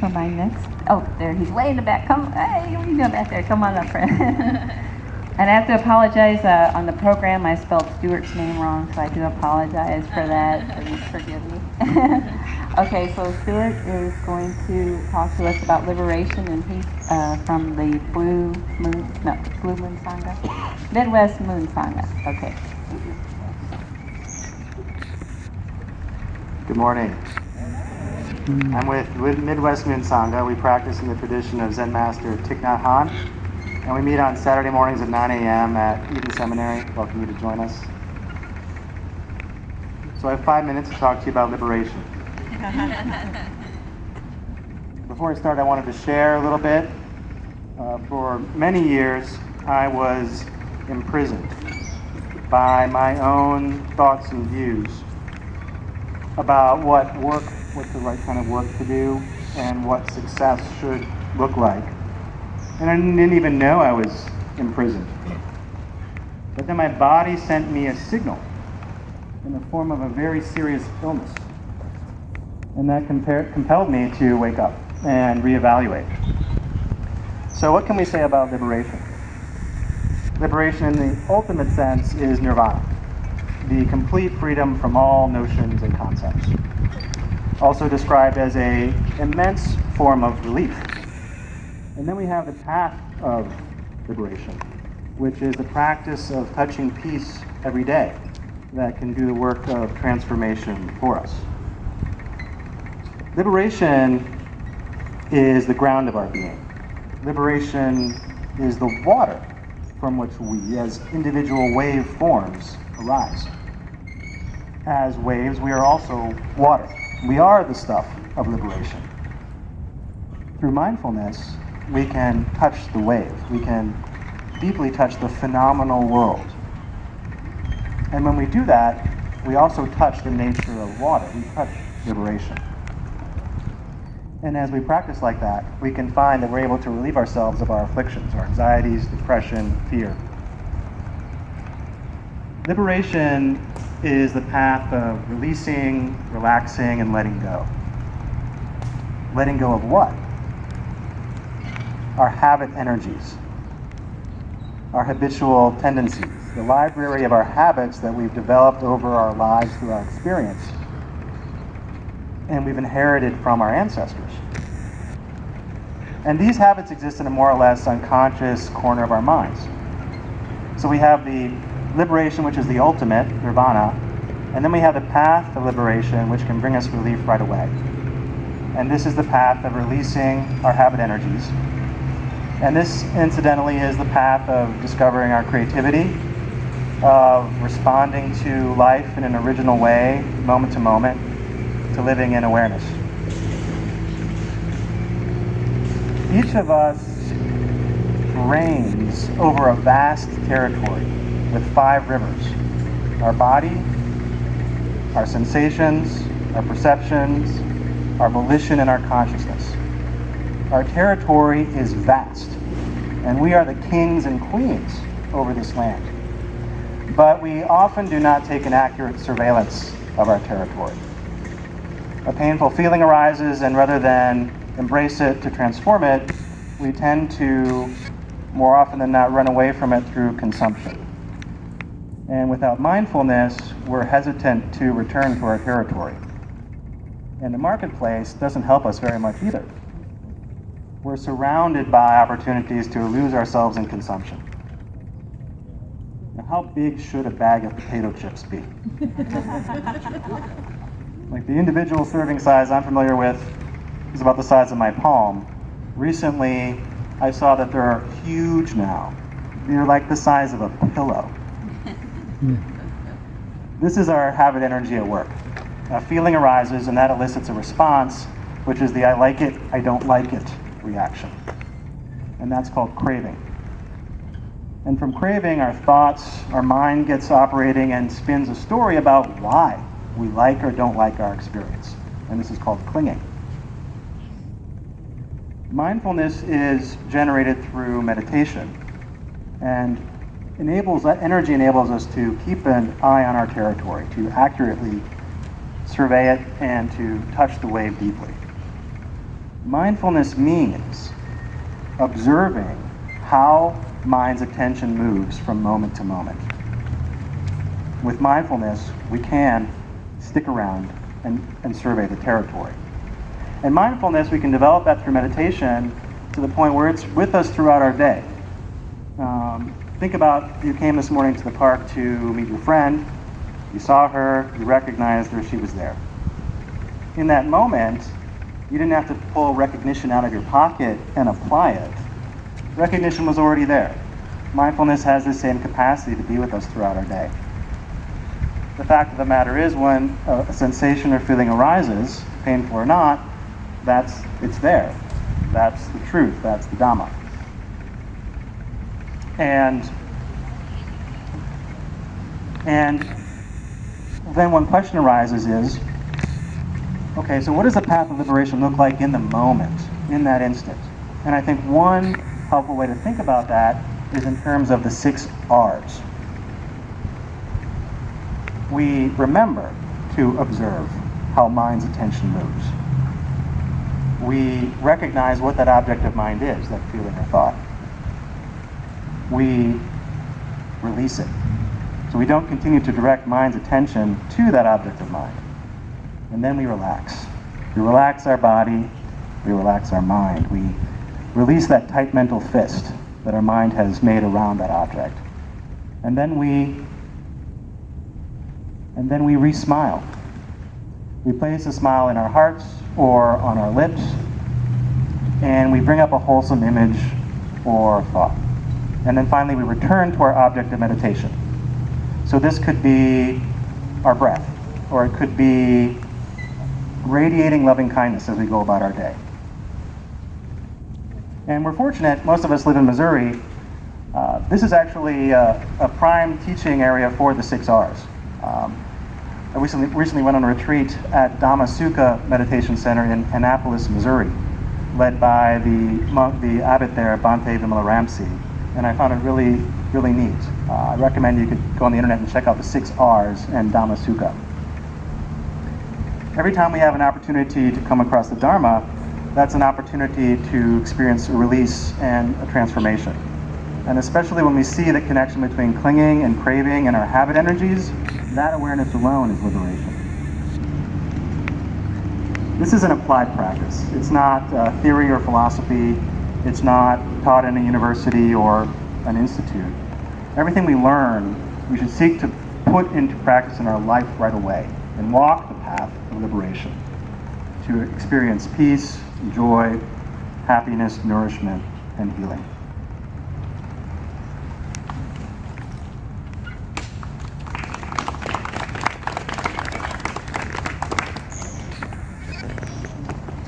for my next. Oh, there, he's way in the back. Come, hey, what are you doing back there? Come on up, friend. And I have to apologize. On the program, I spelled Stuart's name wrong, so I do apologize for that. Please forgive me. Okay, so Stuart is going to talk to us about liberation, and he's from the Blue Moon Sangha? Midwest Moon Sangha. Okay. Good morning. I'm with Midwest Moon Sangha. We practice in the tradition of Zen Master Thich Nhat Hanh, and we meet on Saturday mornings at 9 a.m. at Eden Seminary. Welcome you to join us. So I have 5 minutes to talk to you about liberation. Before I start, I wanted to share a little bit. For many years, I was imprisoned by my own thoughts and views about what's the right kind of work to do and what success should look like. And I didn't even know I was imprisoned. But then my body sent me a signal in the form of a very serious illness. And that compelled me to wake up and reevaluate. So what can we say about liberation? Liberation in the ultimate sense is nirvana, the complete freedom from all notions and concepts. Also described as an immense form of relief. And then we have the path of liberation, which is the practice of touching peace every day that can do the work of transformation for us. Liberation is the ground of our being. Liberation is the water from which we, as individual wave forms, arise. As waves, we are also water. We are the stuff of liberation. Through mindfulness, we can touch the wave. We can deeply touch the phenomenal world. And when we do that, we also touch the nature of water. We touch liberation. And as we practice like that, we can find that we're able to relieve ourselves of our afflictions, our anxieties, depression, fear. Liberation is the path of releasing, relaxing, and letting go. Letting go of what? Our habit energies, our habitual tendencies, the library of our habits that we've developed over our lives through our experience, and we've inherited from our ancestors. And these habits exist in a more or less unconscious corner of our minds. So we have the liberation, which is the ultimate, nirvana, and then we have the path of liberation, which can bring us relief right away. And this is the path of releasing our habit energies. And this, incidentally, is the path of discovering our creativity, of responding to life in an original way, moment to moment, to living in awareness. Each of us reigns over a vast territory with 5 rivers: our body, our sensations, our perceptions, our volition, and our consciousness. Our territory is vast, and we are the kings and queens over this land. But we often do not take an accurate surveillance of our territory. A painful feeling arises, and rather than embrace it to transform it, we tend to, more often than not, run away from it through consumption. And without mindfulness, we're hesitant to return to our territory. And the marketplace doesn't help us very much either. We're surrounded by opportunities to lose ourselves in consumption. Now, how big should a bag of potato chips be? Like the individual serving size I'm familiar with is about the size of my palm. Recently, I saw that they're huge now. They're like the size of a pillow. This is our habit energy at work. A feeling arises, and that elicits a response, which is the I like it, I don't like it reaction. And that's called craving. And from craving, our thoughts, our mind gets operating and spins a story about why we like or don't like our experience. And this is called clinging. Mindfulness is generated through meditation, and that energy enables us to keep an eye on our territory, to accurately survey it, and to touch the wave deeply. Mindfulness means observing how mind's attention moves from moment to moment. With mindfulness, we can stick around and survey the territory. And mindfulness, we can develop that through meditation to the point where it's with us throughout our day. Think about, you came this morning to the park to meet your friend, you saw her, you recognized her, she was there. In that moment, you didn't have to pull recognition out of your pocket and apply it. Recognition was already there. Mindfulness has the same capacity to be with us throughout our day. The fact of the matter is, when a sensation or feeling arises, painful or not, it's there. That's the truth, that's the Dhamma. And then one question arises is, okay, so what does the path of liberation look like in the moment, in that instant? And I think one helpful way to think about that is in terms of the 6 R's. We remember to observe how mind's attention moves. We recognize what that object of mind is, that feeling or thought. We release it. So we don't continue to direct mind's attention to that object of mind. And then we relax. We relax our body, we relax our mind. We release that tight mental fist that our mind has made around that object. And then we re-smile. We place a smile in our hearts or on our lips, and we bring up a wholesome image or thought. And then finally we return to our object of meditation. So this could be our breath, or it could be radiating loving kindness as we go about our day. And we're fortunate, most of us live in Missouri. This is actually a prime teaching area for the 6 R's. I recently went on a retreat at Dhamma Sukha Meditation Center in Annapolis, Missouri, led by the abbot there, Bhante Vimalaramsi, and I found it really, really neat. I recommend you could go on the internet and check out the 6 R's and Dhamma Sukha. Every time we have an opportunity to come across the Dharma, that's an opportunity to experience a release and a transformation. And especially when we see the connection between clinging and craving and our habit energies, that awareness alone is liberation. This is an applied practice. It's not theory or philosophy. It's not taught in a university or an institute. Everything we learn, we should seek to put into practice in our life right away and walk the path of liberation to experience peace, joy, happiness, nourishment, and healing.